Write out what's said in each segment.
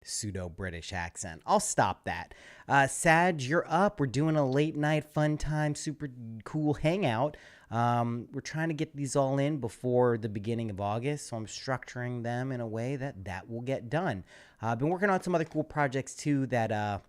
pseudo-British accent. I'll stop that. Sag, you're up. We're doing a late night fun time, super cool hangout. We're trying to get these all in before the beginning of August, so I'm structuring them in a way that will get done. I've been working on some other cool projects too that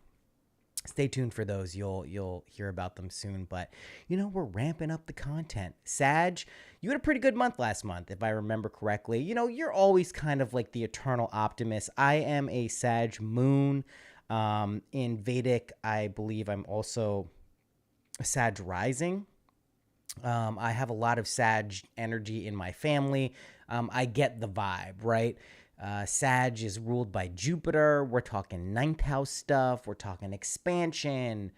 stay tuned for those. You'll hear about them soon. But we're ramping up the content. Sag, you had a pretty good month last month, if I remember correctly. You're always kind of like the eternal optimist. I am a Sag moon. In Vedic, I believe I'm also a Sag rising. I have a lot of Sag energy in my family. I get the vibe, right? Sag is ruled by Jupiter. We're talking ninth house stuff. We're talking expansion,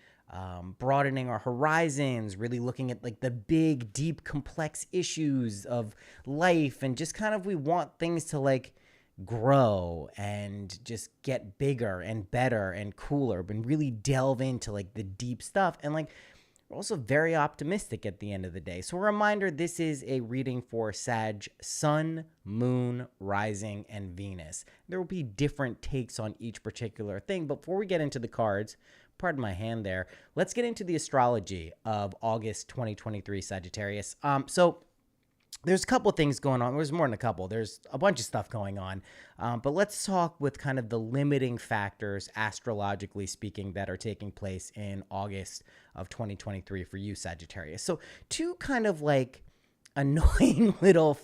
broadening our horizons, really looking at like the big, deep, complex issues of life. And just kind of, we want things to like grow and just get bigger and better and cooler, but really delve into like the deep stuff. And like, we're also very optimistic at the end of the day. So a reminder, this is a reading for Sag, Sun, Moon, Rising, and Venus. There will be different takes on each particular thing. But before we get into the cards, pardon my hand there, let's get into the astrology of August 2023 Sagittarius. So there's a couple of things going on. There's more than a couple. There's a bunch of stuff going on. But let's talk with kind of the limiting factors, astrologically speaking, that are taking place in August of 2023 for you, Sagittarius. So two kind of like annoying little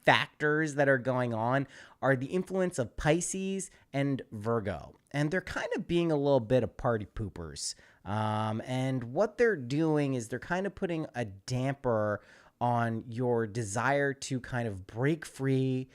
factors that are going on are the influence of Pisces and Virgo. And they're kind of being a little bit of party poopers. And what they're doing is they're kind of putting a damper on your desire to kind of break free,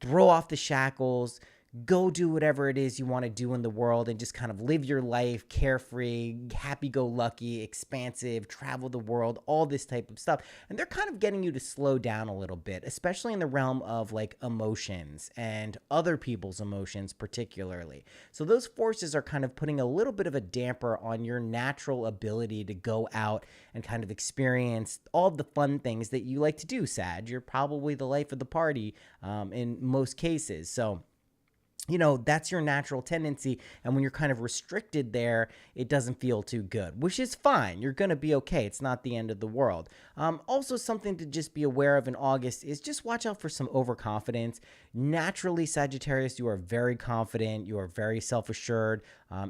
throw off the shackles, go do whatever it is you want to do in the world and just kind of live your life carefree, happy-go-lucky, expansive, travel the world, all this type of stuff. And they're kind of getting you to slow down a little bit, especially in the realm of like emotions and other people's emotions particularly. So those forces are kind of putting a little bit of a damper on your natural ability to go out and kind of experience all the fun things that you like to do, Sag. You're probably the life of the party in most cases. So that's your natural tendency. And when you're kind of restricted there, it doesn't feel too good, which is fine. You're going to be okay. It's not the end of the world. Also, something to just be aware of in August is just watch out for some overconfidence. Naturally, Sagittarius, you are very confident. You are very self-assured.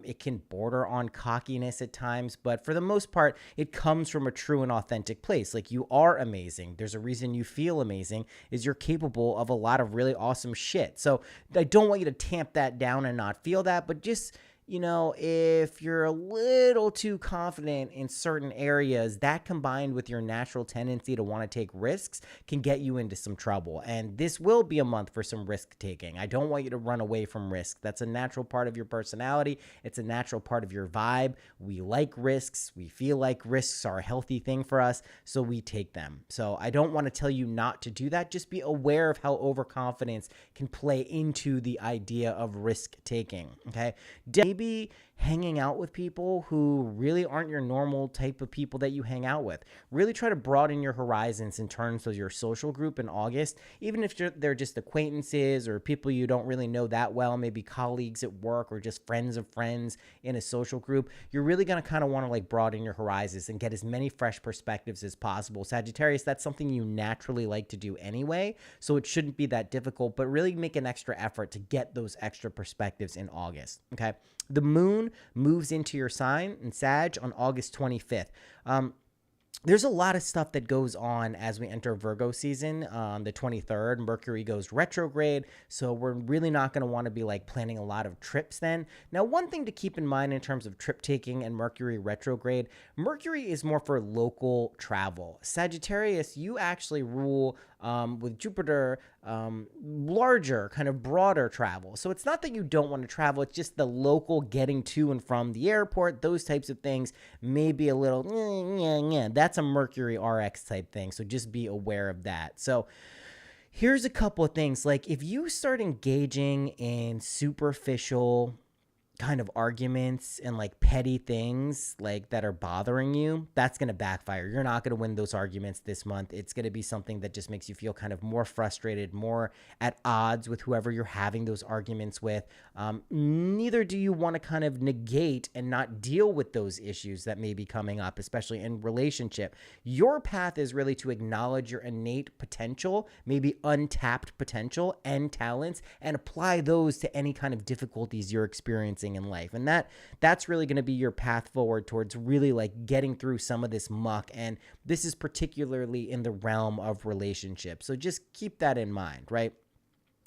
It can border on cockiness at times, but for the most part, it comes from a true and authentic place. Like, you are amazing. There's a reason you feel amazing is you're capable of a lot of really awesome shit. So I don't want you to tamp that down and not feel that, but just if you're a little too confident in certain areas, that combined with your natural tendency to want to take risks can get you into some trouble. And this will be a month for some risk taking. I don't want you to run away from risk. That's a natural part of your personality. It's a natural part of your vibe. We like risks. We feel like risks are a healthy thing for us, so we take them. So I don't want to tell you not to do that. Just be aware of how overconfidence can play into the idea of risk taking. Okay. Maybe hanging out with people who really aren't your normal type of people that you hang out with. Really try to broaden your horizons in terms of your social group in August, even if they're just acquaintances or people you don't really know that well, maybe colleagues at work or just friends of friends in a social group. You're really going to kind of want to like broaden your horizons and get as many fresh perspectives as possible. Sagittarius, that's something you naturally like to do anyway, so it shouldn't be that difficult, but really make an extra effort to get those extra perspectives in August, okay? The moon moves into your sign in Sag on August 25th. There's a lot of stuff that goes on as we enter Virgo season on the 23rd. Mercury goes retrograde, so we're really not going to want to be like planning a lot of trips then. Now, one thing to keep in mind in terms of trip taking and Mercury retrograde, Mercury is more for local travel. Sagittarius, you actually rule with Jupiter, larger, kind of broader travel. So it's not that you don't want to travel, it's just the local getting to and from the airport, those types of things may be a little, that's a Mercury RX type thing. So just be aware of that. So here's a couple of things. Like, if you start engaging in superficial kind of arguments and like petty things like that are bothering you, that's going to backfire. You're not going to win those arguments this month. It's going to be something that just makes you feel kind of more frustrated, more at odds with whoever you're having those arguments with. Neither do you want to kind of negate and not deal with those issues that may be coming up, especially in relationship. Your path is really to acknowledge your innate potential, maybe untapped potential and talents, and apply those to any kind of difficulties you're experiencing in life. And that's really going to be your path forward towards really like getting through some of this muck. And this is particularly in the realm of relationships. So just keep that in mind, right?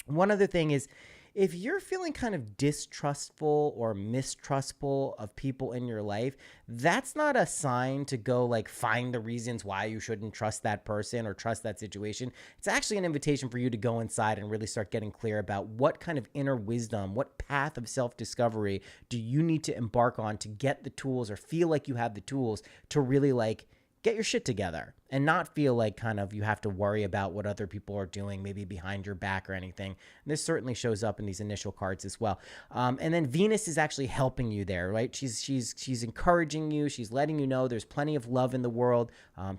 One other thing is, if you're feeling kind of distrustful or mistrustful of people in your life, that's not a sign to go like find the reasons why you shouldn't trust that person or trust that situation. It's actually an invitation for you to go inside and really start getting clear about what kind of inner wisdom, what path of self-discovery do you need to embark on to get the tools or feel like you have the tools to really like get your shit together and not feel like kind of you have to worry about what other people are doing, maybe behind your back or anything. And this certainly shows up in these initial cards as well. And then Venus is actually helping you there, right? She's encouraging you. She's letting you know there's plenty of love in the world.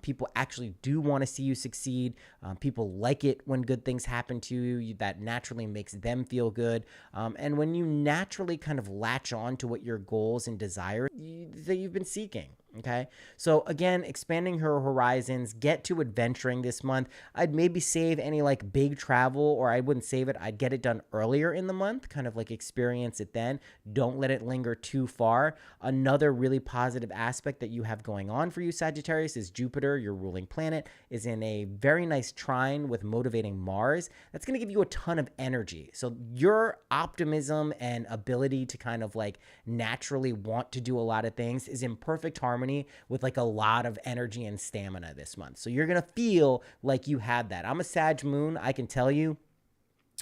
People actually do want to see you succeed. People like it when good things happen to you. That naturally makes them feel good. And when you naturally kind of latch on to what your goals and desires that you've been seeking. Okay. So again, expanding her horizons, get to adventuring this month. I'd maybe save any like big travel, or I wouldn't save it. I'd get it done earlier in the month, kind of like experience it then. Don't let it linger too far. Another really positive aspect that you have going on for you, Sagittarius, is Jupiter, your ruling planet, is in a very nice trine with motivating Mars. That's going to give you a ton of energy. So your optimism and ability to kind of like naturally want to do a lot of things is in perfect harmony with like a lot of energy and stamina this month. So you're going to feel like you have that. I'm a Sag moon. I can tell you,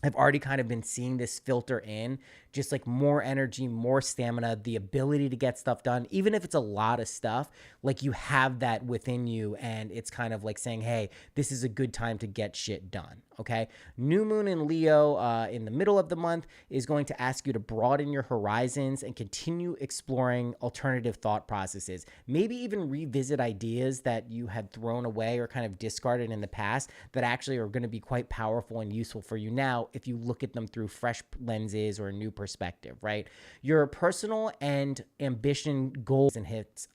I've already kind of been seeing this filter in, just like more energy, more stamina, the ability to get stuff done, even if it's a lot of stuff, like you have that within you. And it's kind of like saying, hey, this is a good time to get shit done. Okay. New moon in Leo in the middle of the month is going to ask you to broaden your horizons and continue exploring alternative thought processes. Maybe even revisit ideas that you had thrown away or kind of discarded in the past that actually are going to be quite powerful and useful for you now if you look at them through fresh lenses or a new perspective, right? Your personal and ambition goals and hits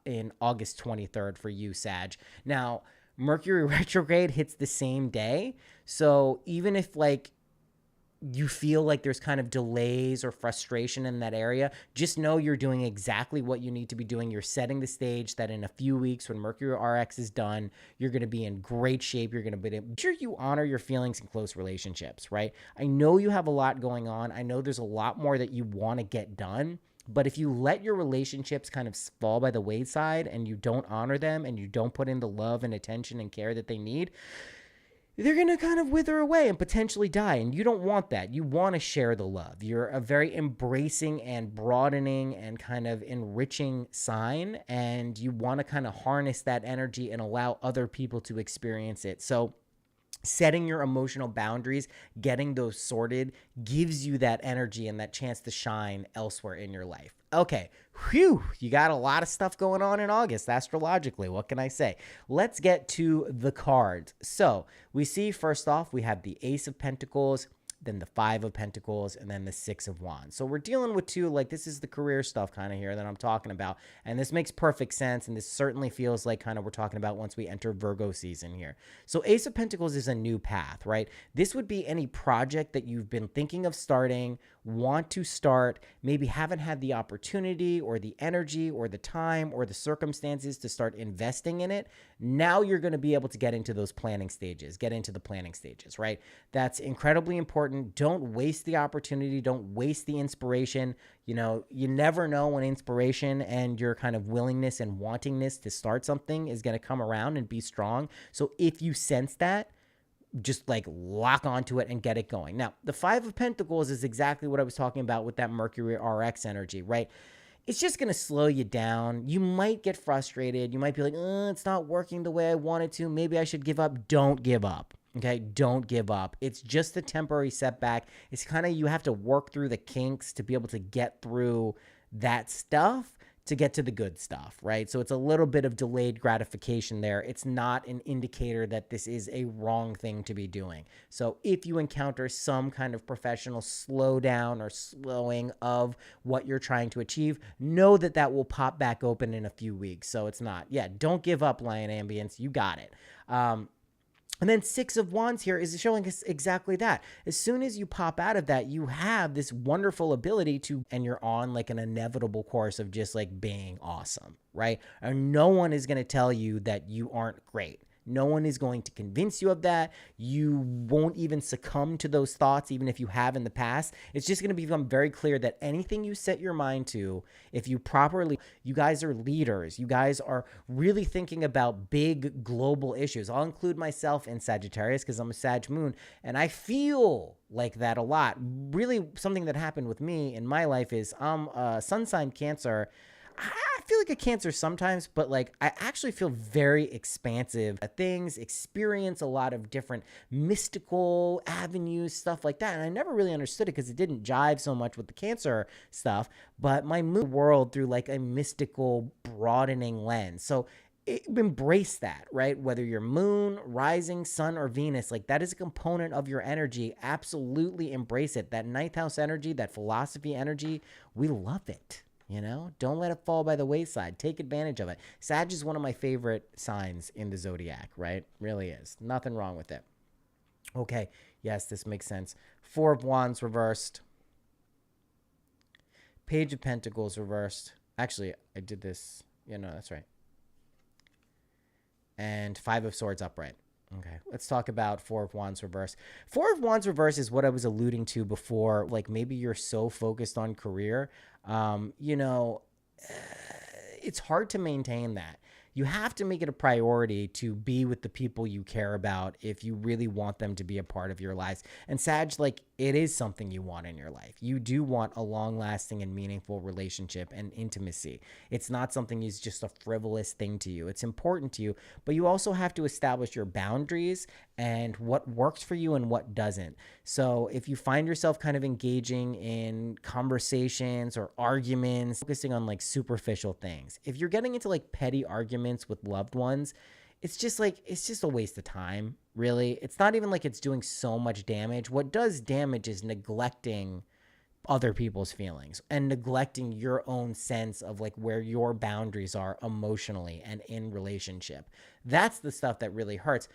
in August 23rd for you, Sag. Now, Mercury retrograde hits the same day. So even if like you feel like there's kind of delays or frustration in that area, just know you're doing exactly what you need to be doing. You're setting the stage that in a few weeks when Mercury RX is done, you're going to be in great shape. You're going to be sure you honor your feelings in close relationships, right? I know you have a lot going on. I know there's a lot more that you want to get done. But if you let your relationships kind of fall by the wayside and you don't honor them and you don't put in the love and attention and care that they need, they're going to kind of wither away and potentially die. And you don't want that. You want to share the love. You're a very embracing and broadening and kind of enriching sign. And you want to kind of harness that energy and allow other people to experience it. So setting your emotional boundaries, getting those sorted, gives you that energy and that chance to shine elsewhere in your life. Okay, whew, you got a lot of stuff going on in August astrologically. What can I say? Let's get to the cards. So we see, first off, we have the Ace of Pentacles, then the Five of Pentacles, and then the Six of Wands. So we're dealing with two, like this is the career stuff kind of here that I'm talking about. And this makes perfect sense. And this certainly feels like kind of we're talking about once we enter Virgo season here. So Ace of Pentacles is a new path, right? This would be any project that you've been thinking of starting, want to start, maybe haven't had the opportunity or the energy or the time or the circumstances to start investing in it. Now you're going to be able to get into those planning stages, right? That's incredibly important. Don't waste the opportunity. Don't waste the inspiration. You know, you never know when inspiration and your kind of willingness and wantingness to start something is going to come around and be strong. So if you sense that, just like lock onto it and get it going. Now, the Five of Pentacles is exactly what I was talking about with that Mercury RX energy, right? It's just going to slow you down. You might get frustrated. You might be like, it's not working the way I want it to. Maybe I should give up. Don't give up. Okay, don't give up. It's just a temporary setback. It's kind of, you have to work through the kinks to be able to get through that stuff to get to the good stuff, right? So it's a little bit of delayed gratification there. It's not an indicator that this is a wrong thing to be doing. So if you encounter some kind of professional slowdown or slowing of what you're trying to achieve, know that that will pop back open in a few weeks. So it's not, yeah, don't give up, Lion Ambience. You got it. And then Six of Wands here is showing us exactly that. As soon as you pop out of that, you have this wonderful ability to, and you're on like an inevitable course of just like being awesome, right? And no one is going to tell you that you aren't great. No one is going to convince you of that. You won't even succumb to those thoughts, even if you have in the past. It's just going to become very clear that anything you set your mind to, if you properly, you guys are leaders. You guys are really thinking about big global issues. I'll include myself in Sagittarius because I'm a Sag moon, and I feel like that a lot. Really, something that happened with me in my life is I'm a sun sign Cancer. I feel like a Cancer sometimes, but like I actually feel very expansive at things, experience a lot of different mystical avenues, stuff like that. And I never really understood it because it didn't jive so much with the Cancer stuff, but my moon world through like a mystical broadening lens. So embrace that, right? Whether you're moon, rising, sun, or Venus, like that is a component of your energy. Absolutely embrace it. That ninth house energy, that philosophy energy, we love it. You know, don't let it fall by the wayside. Take advantage of it. Sag is one of my favorite signs in the Zodiac, right? Really is. Nothing wrong with it. Okay. Yes, this makes sense. Four of Wands reversed. Page of Pentacles reversed. Actually, I did this. Yeah, no, that's right. And Five of Swords upright. Okay, let's talk about Four of Wands reverse. Four of Wands reverse is what I was alluding to before. Like maybe you're so focused on career, you know, it's hard to maintain that. You have to make it a priority to be with the people you care about if you really want them to be a part of your lives. And Sag, like, it is something you want in your life. You do want a long-lasting and meaningful relationship and intimacy. It's not something that's just a frivolous thing to you. It's important to you, but you also have to establish your boundaries and what works for you and what doesn't. So if you find yourself kind of engaging in conversations or arguments, focusing on like superficial things, if you're getting into like petty arguments with loved ones, it's just a waste of time, really. It's not even like it's doing so much damage. What does damage is neglecting other people's feelings and neglecting your own sense of like where your boundaries are emotionally and in relationship. That's the stuff that really hurts.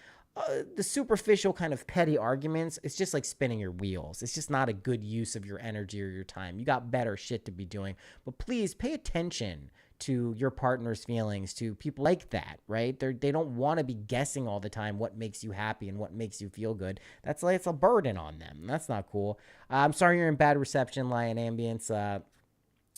The superficial kind of petty arguments, it's just like spinning your wheels. It's just not a good use of your energy or your time. You got better shit to be doing. But please pay attention to your partner's feelings, to people like that, right? They don't want to be guessing all the time what makes you happy and what makes you feel good. That's like, it's a burden on them. That's not cool. I'm sorry you're in bad reception, Lion Ambience.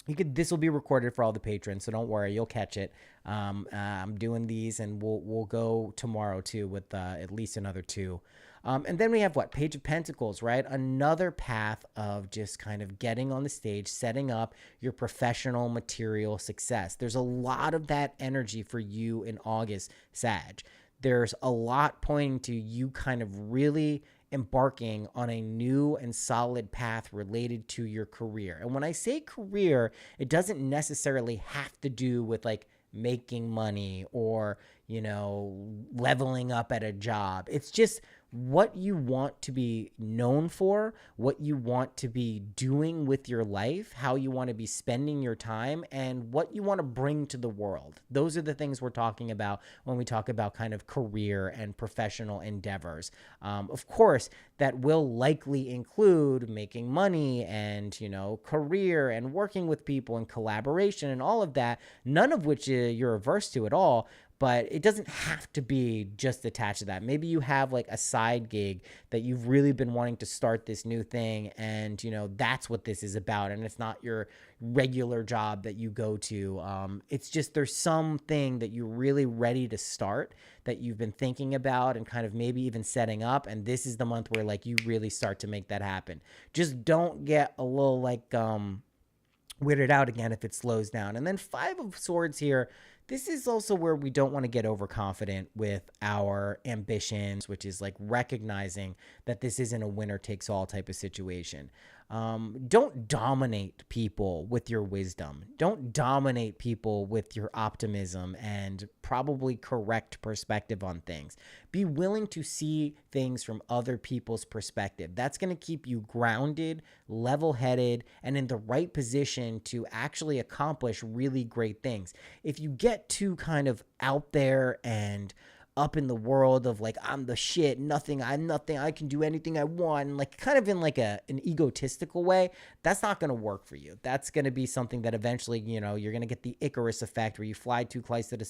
This will be recorded for all the patrons, so don't worry, you'll catch it. I'm doing these, and we'll go tomorrow too with at least another two. And then we have what? Page of Pentacles, right? Another path of just kind of getting on the stage, setting up your professional material success. There's a lot of that energy for you in August, Sag. There's a lot pointing to you kind of really embarking on a new and solid path related to your career. And when I say career, it doesn't necessarily have to do with like making money or, you know, leveling up at a job. It's just what you want to be known for, what you want to be doing with your life, how you want to be spending your time, and what you want to bring to the world. Those are the things we're talking about when we talk about kind of career and professional endeavors. Of course, that will likely include making money and, you know, career and working with people and collaboration and all of that, none of which you're averse to at all. But it doesn't have to be just attached to that. Maybe you have like a side gig that you've really been wanting to start this new thing, and, you know, that's what this is about. And it's not your regular job that you go to. It's just there's something that you're really ready to start that you've been thinking about and kind of maybe even setting up. And this is the month where like you really start to make that happen. Just don't get a little like weirded out again if it slows down. And then Five of Swords here. this is also where we don't want to get overconfident with our ambitions, which is like recognizing that this isn't a winner takes all type of situation. Don't dominate people with your wisdom. Don't dominate people with your optimism and probably correct perspective on things. Be willing to see things from other people's perspective. That's going to keep you grounded, level-headed, and in the right position to actually accomplish really great things. If you get too kind of out there and up in the world of like, I'm the shit, I'm nothing, I can do anything I want, and like kind of in like an egotistical way, that's not going to work for you. That's going to be something that eventually, you're going to get the Icarus effect where you fly too close to the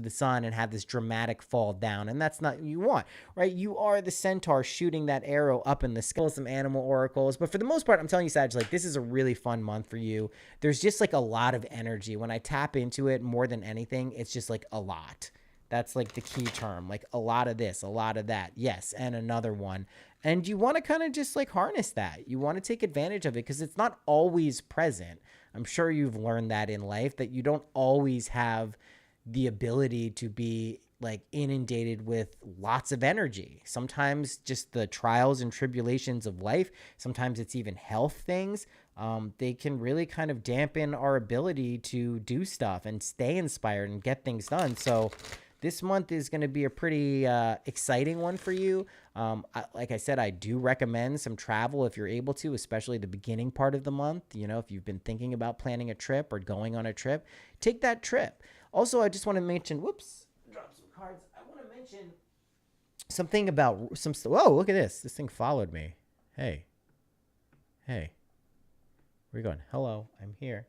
sun and have this dramatic fall down. And that's not what you want, right? You are the centaur shooting that arrow up in the sky. Some animal oracles. But for the most part, I'm telling you, Sag, like this is a really fun month for you. There's just like a lot of energy. When I tap into it more than anything, it's just like a lot. That's like the key term, like a lot of this, a lot of that. Yes. And another one. And you want to kind of just like harness that. You want to take advantage of it because it's not always present. I'm sure you've learned that in life, that you don't always have the ability to be like inundated with lots of energy. Sometimes just the trials and tribulations of life, sometimes it's even health things. They can really kind of dampen our ability to do stuff and stay inspired and get things done. So this month is going to be a pretty exciting one for you. Like I said, I do recommend some travel if you're able to, especially the beginning part of the month. If you've been thinking about planning a trip or going on a trip, take that trip. Also, I just want to mention, drop some cards. I want to mention something about some stuff. Whoa, look at this. This thing followed me. Hey. Where are you going? Hello, I'm here.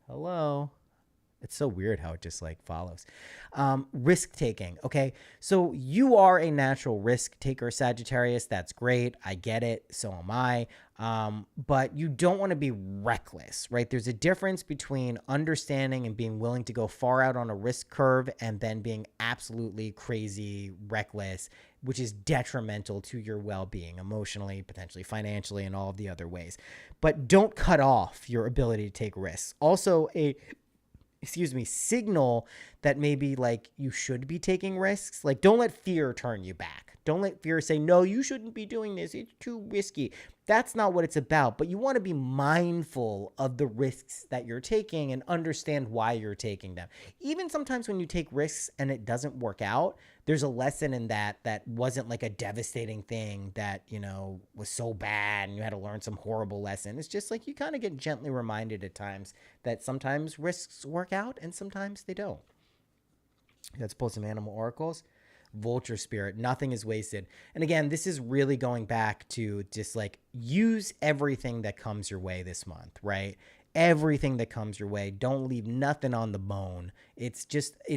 Hello. It's so weird how it just like follows. Risk taking. Okay. So you are a natural risk taker, Sagittarius. That's great. I get it. So am I. But you don't want to be reckless, right? There's a difference between understanding and being willing to go far out on a risk curve and then being absolutely crazy, reckless, which is detrimental to your well-being emotionally, potentially financially, and all of the other ways. But don't cut off your ability to take risks. Also, signal that maybe like you should be taking risks. Like don't let fear turn you back. Don't let fear say, no, you shouldn't be doing this. It's too risky. That's not what it's about. But you want to be mindful of the risks that you're taking and understand why you're taking them. Even sometimes when you take risks and it doesn't work out, there's a lesson in that wasn't like a devastating thing that, was so bad and you had to learn some horrible lesson. It's just like you kind of get gently reminded at times that sometimes risks work out and sometimes they don't. Let's pull some animal oracles. Vulture spirit, nothing is wasted. And again, this is really going back to just like use everything that comes your way this month, right? Everything that comes your way. Don't leave nothing on the bone. It's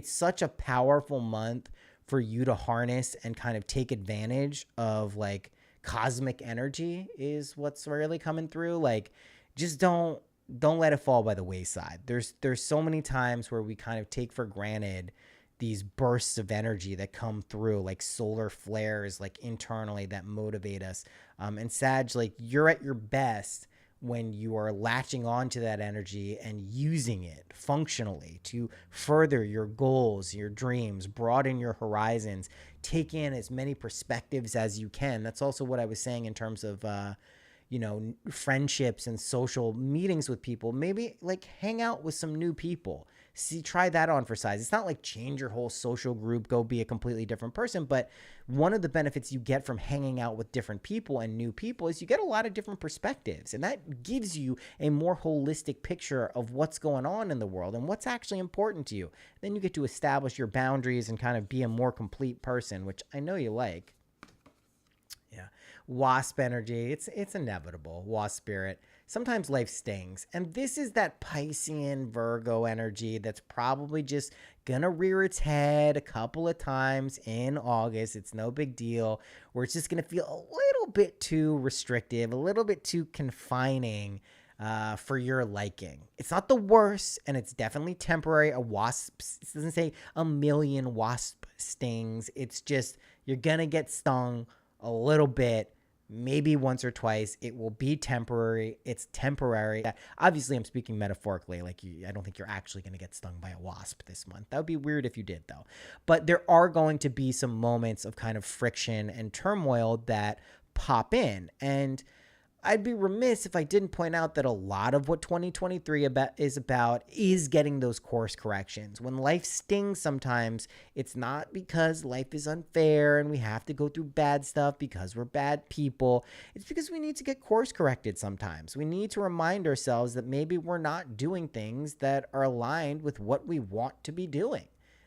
such a powerful month for you to harness and kind of take advantage of like cosmic energy is what's really coming through. Like just don't let it fall by the wayside. There's so many times where we kind of take for granted these bursts of energy that come through, like solar flares, like internally that motivate us. And Sag, like you're at your best when you are latching onto that energy and using it functionally to further your goals, your dreams, broaden your horizons, take in as many perspectives as you can. That's also what I was saying in terms of, friendships and social meetings with people. Maybe like hang out with some new people. Try that on for size. It's not like change your whole social group, go be a completely different person. But one of the benefits you get from hanging out with different people and new people is you get a lot of different perspectives. And that gives you a more holistic picture of what's going on in the world and what's actually important to you. Then you get to establish your boundaries and kind of be a more complete person, which I know you like. Yeah. Wasp energy. It's inevitable. Wasp spirit. Sometimes life stings. And this is that Piscean Virgo energy that's probably just going to rear its head a couple of times in August. It's no big deal. Where it's just going to feel a little bit too restrictive, a little bit too confining for your liking. It's not the worst, and it's definitely temporary. A wasp, it doesn't say a million wasp stings. It's just you're going to get stung a little bit maybe once or twice. It will be temporary. It's temporary. Obviously, I'm speaking metaphorically. Like, I don't think you're actually going to get stung by a wasp this month. That would be weird if you did, though. But there are going to be some moments of kind of friction and turmoil that pop in. And I'd be remiss if I didn't point out that a lot of what 2023 is getting those course corrections. When life stings sometimes, it's not because life is unfair and we have to go through bad stuff because we're bad people. It's because we need to get course corrected sometimes. We need to remind ourselves that maybe we're not doing things that are aligned with what we want to be doing.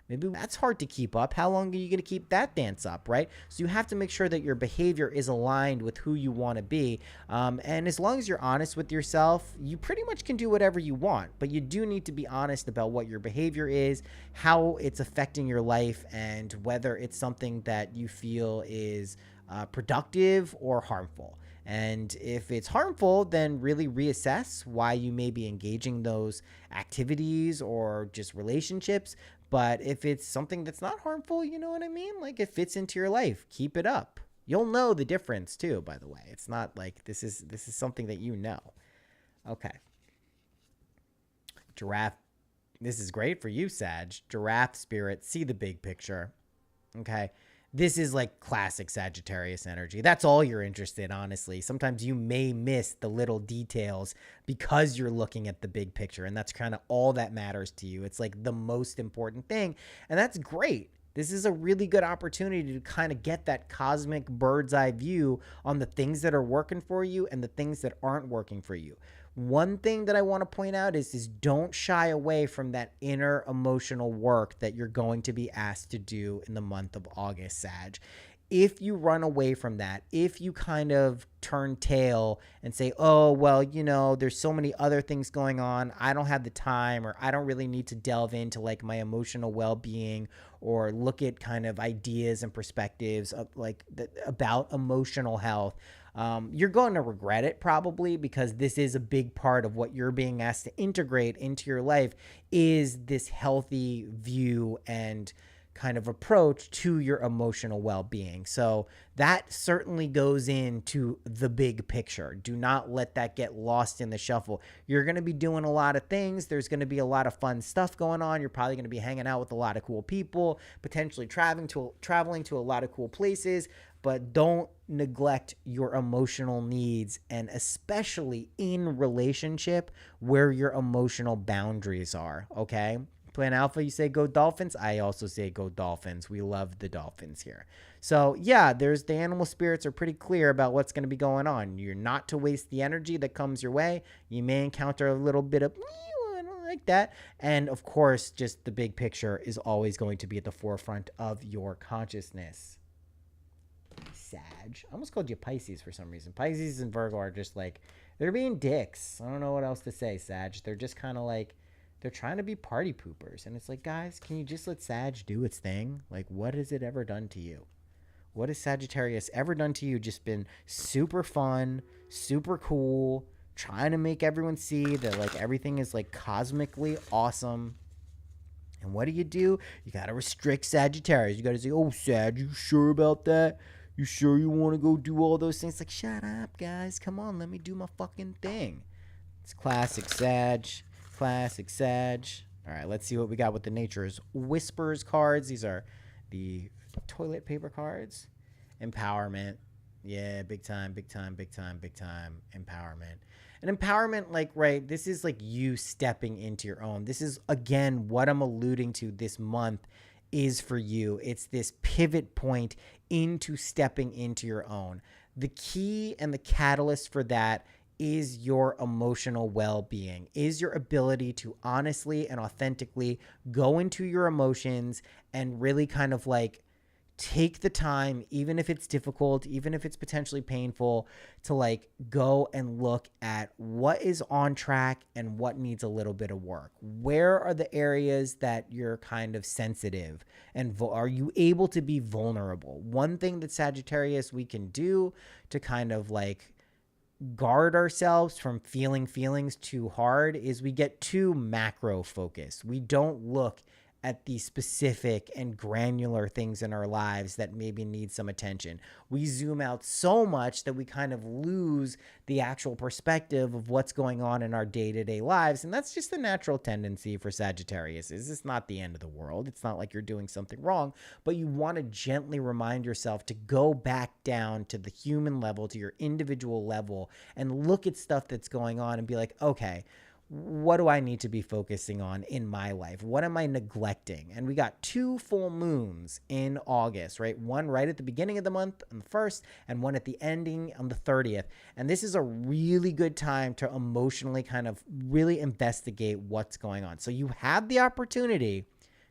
Maybe that's hard to keep up. How long are you going to keep that dance up, right? So you have to make sure that your behavior is aligned with who you want to be. And as long as you're honest with yourself, you pretty much can do whatever you want. But you do need to be honest about what your behavior is, how it's affecting your life, and whether it's something that you feel is productive or harmful. And if it's harmful, then really reassess why you may be engaging those activities or just relationships. But if it's something that's not harmful, you know what I mean? Like, it fits into your life, keep it up. You'll know the difference too, by the way. It's not like this is something that you know. Okay. Giraffe. This is great for you, Sag. Giraffe spirit, see the big picture. Okay. This is like classic Sagittarius energy. That's all you're interested in, honestly. Sometimes you may miss the little details because you're looking at the big picture, and that's kind of all that matters to you. It's like the most important thing, and that's great. This is a really good opportunity to kind of get that cosmic bird's eye view on the things that are working for you and the things that aren't working for you. One thing that I want to point out is don't shy away from that inner emotional work that you're going to be asked to do in the month of August, Sag. If you run away from that, if you kind of turn tail and say, oh, well, you know, there's so many other things going on, I don't have the time, or I don't really need to delve into like my emotional well-being or look at kind of ideas and perspectives of like about emotional health, you're going to regret it probably, because this is a big part of what you're being asked to integrate into your life is this healthy view and kind of approach to your emotional well-being. So that certainly goes into the big picture. Do not let that get lost in the shuffle. You're going to be doing a lot of things. There's going to be a lot of fun stuff going on. You're probably going to be hanging out with a lot of cool people, potentially traveling to a lot of cool places, but don't neglect your emotional needs, and especially in relationship where your emotional boundaries are, okay? Plan Alpha, you say go Dolphins. I also say go Dolphins. We love the Dolphins here. So yeah, the animal spirits are pretty clear about what's going to be going on. You're not to waste the energy that comes your way. You may encounter a little bit of, I don't like that. And of course, just the big picture is always going to be at the forefront of your consciousness. Sag. I almost called you Pisces for some reason. Pisces and Virgo are just like, they're being dicks. I don't know what else to say, Sag. They're just kind of like, they're trying to be party poopers. And it's like, guys, can you just let Sag do its thing? Like, what has it ever done to you? What has Sagittarius ever done to you? Just been super fun, super cool, trying to make everyone see that, like, everything is, like, cosmically awesome. And what do? You got to restrict Sagittarius. You got to say, oh, Sag, you sure about that? You sure you want to go do all those things? Like, shut up, guys. Come on, let me do my fucking thing. It's classic Sag. Classic Sag. All right, let's see what we got with the Nature's Whispers cards. These are the toilet paper cards. Empowerment. Yeah, big time, big time, big time, big time. Empowerment. And empowerment, like, right, this is like you stepping into your own. This is, again, what I'm alluding to this month is for you. It's this pivot point into stepping into your own. The key and the catalyst for that is your emotional well-being, is your ability to honestly and authentically go into your emotions and really kind of like take the time, even if it's difficult, even if it's potentially painful, to like go and look at what is on track and what needs a little bit of work. Where are the areas that you're kind of sensitive, and are you able to be vulnerable? One thing that Sagittarius we can do to kind of like guard ourselves from feeling feelings too hard is we get too macro focused. We don't look at the specific and granular things in our lives that maybe need some attention. We zoom out so much that we kind of lose the actual perspective of what's going on in our day-to-day lives. And that's just the natural tendency for Sagittarius. It's not the end of the world. It's not like you're doing something wrong, but you want to gently remind yourself to go back down to the human level, to your individual level, and look at stuff that's going on and be like, okay, what do I need to be focusing on in my life? What am I neglecting? And we got 2 full moons in August, right? One right at the beginning of the month on the 1st and one at the ending on the 30th. And this is a really good time to emotionally kind of really investigate what's going on. So you have the opportunity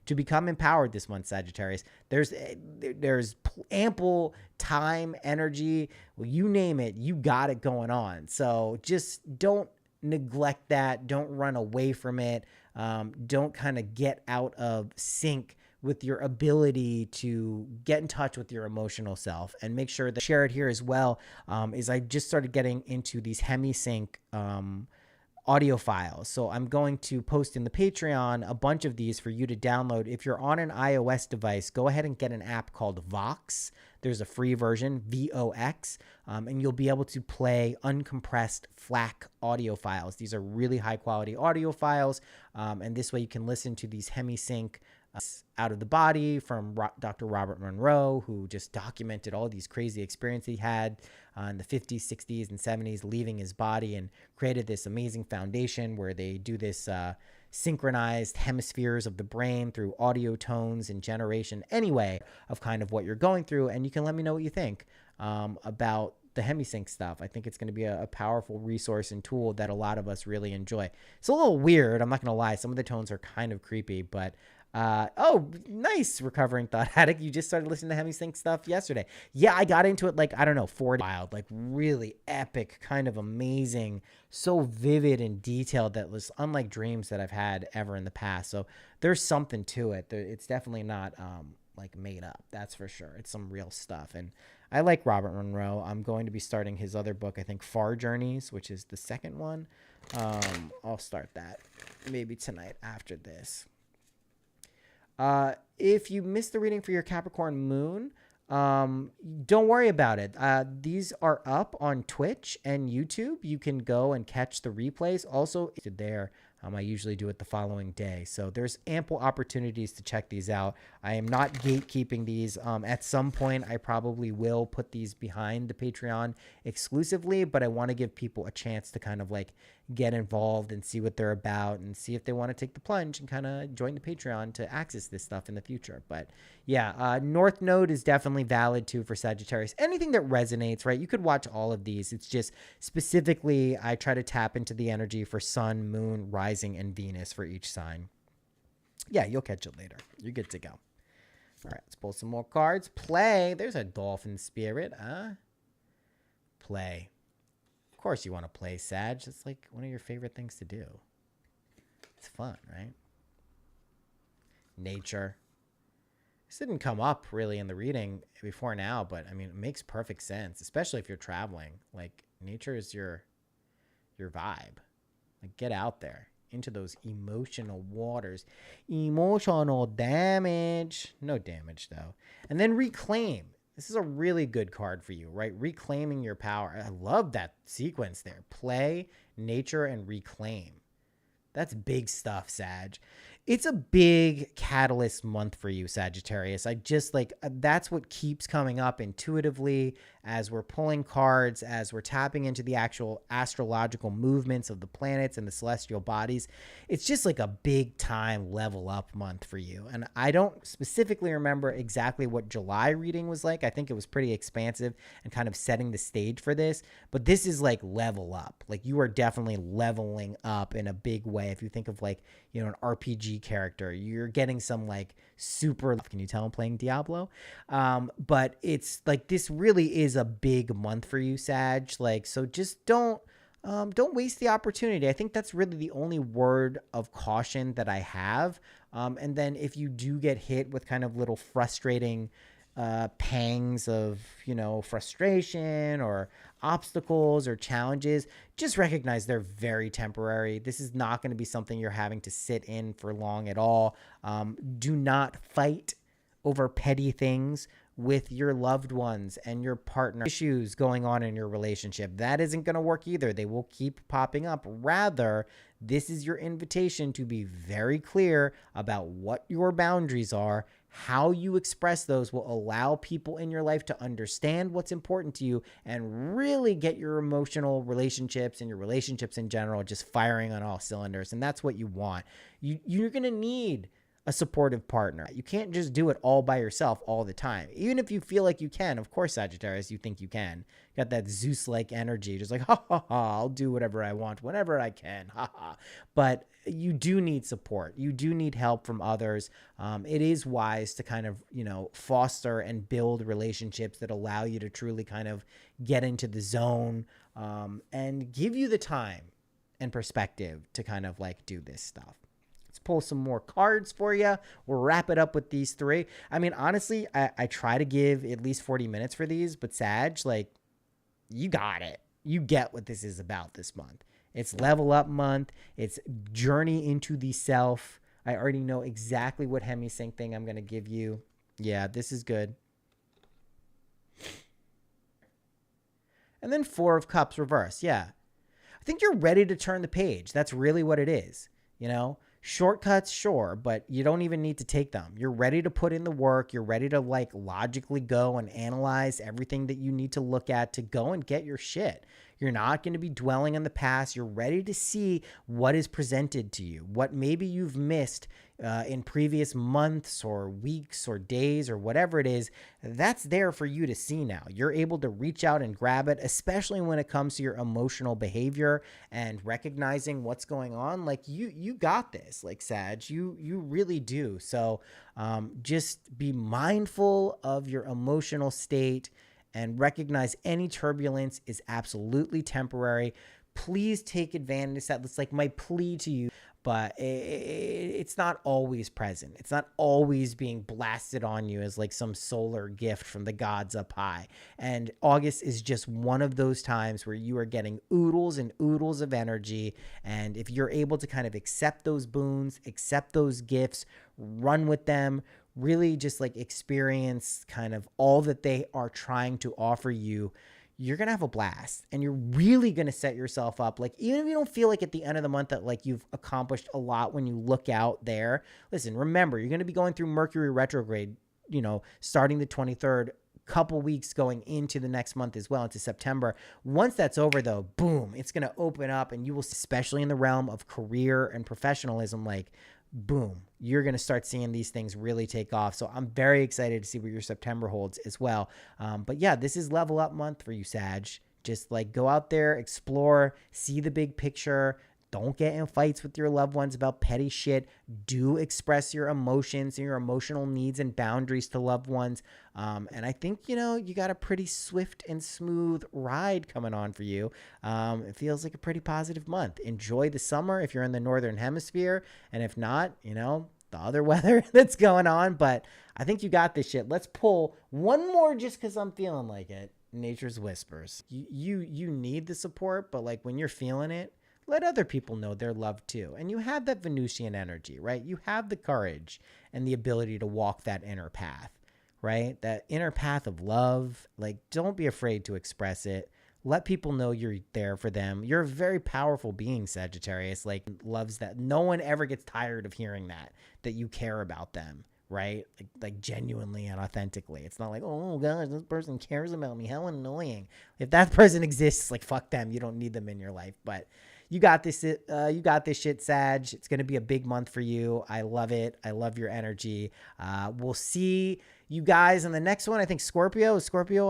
to become empowered this month, Sagittarius. There's ample time, energy, well, you name it, you got it going on. So just don't neglect that. Don't run away from it. Don't kind of get out of sync with your ability to get in touch with your emotional self. And make sure that share it here as well. Is I just started getting into these hemisync audio files. So I'm going to post in the Patreon a bunch of these for you to download. If you're on an iOS device, go ahead and get an app called Vox. There's a free version, VOX, and you'll be able to play uncompressed FLAC audio files. These are really high quality audio files, and this way you can listen to these hemisync out of the body from Dr. Robert Monroe, who just documented all these crazy experiences he had in the 50s, 60s, and 70s, leaving his body, and created this amazing foundation where they do this synchronized hemispheres of the brain through audio tones and generation anyway of kind of what you're going through. And you can let me know what you think about the hemisync stuff. I think it's going to be a powerful resource and tool that a lot of us really enjoy. It's a little weird, I'm not going to lie. Some of the tones are kind of creepy, but oh, nice, recovering thought addict. You just started listening to hemisync stuff yesterday. Yeah, I got into it like, I don't know, 40 wild, like really epic, kind of amazing, so vivid and detailed that was unlike dreams that I've had ever in the past. So there's something to it. It's definitely not like made up. That's for sure. It's some real stuff. And I like Robert Monroe. I'm going to be starting his other book, I think Far Journeys, which is the second one. I'll start that maybe tonight after this. If you missed the reading for your Capricorn moon, don't worry about it. These are up on Twitch and YouTube. You can go and catch the replays. Also, there, I usually do it the following day. So there's ample opportunities to check these out. I am not gatekeeping these. At some point, I probably will put these behind the Patreon exclusively, but I want to give people a chance to kind of like get involved and see what they're about and see if they want to take the plunge and kind of join the Patreon to access this stuff in the future. But yeah, North Node is definitely valid too for Sagittarius. Anything that resonates, right? You could watch all of these. It's just specifically, I try to tap into the energy for Sun, Moon, Rising, and Venus for each sign. Yeah, you'll catch it later. You're good to go. All right, let's pull some more cards. Play. There's a dolphin spirit. Play. Of course you want to play, Sag. It's like one of your favorite things to do. It's fun, right? Nature. This didn't come up really in the reading before now, but I mean, it makes perfect sense, especially if you're traveling. Like, nature is your vibe. Like, get out there into those emotional waters. Emotional damage. No damage, though. And then reclaim. This is a really good card for you, right? Reclaiming your power. I love that sequence there. Play, nature, and reclaim. That's big stuff, Sag. It's a big catalyst month for you, Sagittarius. I just like, that's what keeps coming up intuitively as we're pulling cards, as we're tapping into the actual astrological movements of the planets and the celestial bodies. It's just like a big time level up month for you. And I don't specifically remember exactly what July reading was like. I think it was pretty expansive and kind of setting the stage for this, but this is like level up. Like, you are definitely leveling up in a big way. If you think of like, you know, an RPG character, you're getting some like super, can you tell I'm playing Diablo? But it's like, this really is a big month for you, Sag. Like, so just don't waste the opportunity. I think that's really the only word of caution that I have. And then if you do get hit with kind of little frustrating pangs of, frustration or obstacles or challenges, just recognize they're very temporary. This is not going to be something you're having to sit in for long at all. Do not fight over petty things with your loved ones and your partner. Issues going on in your relationship, that isn't going to work either. They will keep popping up. Rather, this is your invitation to be very clear about what your boundaries are. How you express those will allow people in your life to understand what's important to you and really get your emotional relationships and your relationships in general just firing on all cylinders. And that's what you want. You're going to need a supportive partner. You can't just do it all by yourself all the time. Even if you feel like you can, of course, Sagittarius, you think you can. Got that Zeus-like energy, just like, ha, ha, ha, I'll do whatever I want, whenever I can, ha, ha. But you do need support. You do need help from others. It is wise to kind of, foster and build relationships that allow you to truly kind of get into the zone and give you the time and perspective to kind of like do this stuff. Let's pull some more cards for you. We'll wrap it up with these three. I mean, honestly, I try to give at least 40 minutes for these, but Sag, like, you got it. You get what this is about this month. It's level up month. It's journey into the self. I already know exactly what hemisync thing I'm going to give you. Yeah, this is good. And then 4 of Cups reverse. Yeah. I think you're ready to turn the page. That's really what it is. Shortcuts, sure, but you don't even need to take them. You're ready to put in the work. You're ready to like logically go and analyze everything that you need to look at to go and get your shit. You're not going to be dwelling on the past. You're ready to see what is presented to you, what maybe you've missed in previous months or weeks or days or whatever it is. That's there for you to see now. You're able to reach out and grab it, especially when it comes to your emotional behavior and recognizing what's going on. Like you got this, like Sag, you really do. So just be mindful of your emotional state and recognize any turbulence is absolutely temporary. Please take advantage of that. That's like my plea to you, but it's not always present. It's not always being blasted on you as like some solar gift from the gods up high. And August is just one of those times where you are getting oodles and oodles of energy. And if you're able to kind of accept those boons, accept those gifts, run with them, really just like experience kind of all that they are trying to offer you, you're going to have a blast and you're really going to set yourself up. Like, even if you don't feel like at the end of the month that like you've accomplished a lot when you look out there, listen, remember, you're going to be going through Mercury retrograde, starting the 23rd, couple weeks going into the next month as well, into September. Once that's over though, boom, it's going to open up and you will, especially in the realm of career and professionalism, like, boom, you're going to start seeing these things really take off. So I'm very excited to see what your September holds as well. But yeah, this is level up month for you, Sag. Just like go out there, explore, see the big picture. Don't get in fights with your loved ones about petty shit. Do express your emotions and your emotional needs and boundaries to loved ones. And I think, you got a pretty swift and smooth ride coming on for you. It feels like a pretty positive month. Enjoy the summer if you're in the Northern Hemisphere. And if not, the other weather that's going on. But I think you got this shit. Let's pull one more just because I'm feeling like it. Nature's Whispers. You need the support, but like when you're feeling it, let other people know they're loved too. And you have that Venusian energy, right? You have the courage and the ability to walk that inner path, right? That inner path of love. Like, don't be afraid to express it. Let people know you're there for them. You're a very powerful being, Sagittarius. Like, loves that. No one ever gets tired of hearing that you care about them, right? Like genuinely and authentically. It's not like, oh gosh, this person cares about me. How annoying. If that person exists, like, fuck them. You don't need them in your life. But you got this. You got this shit, Sag. It's going to be a big month for you. I love it. I love your energy. We'll see you guys in the next one. I think Scorpio. Is Scorpio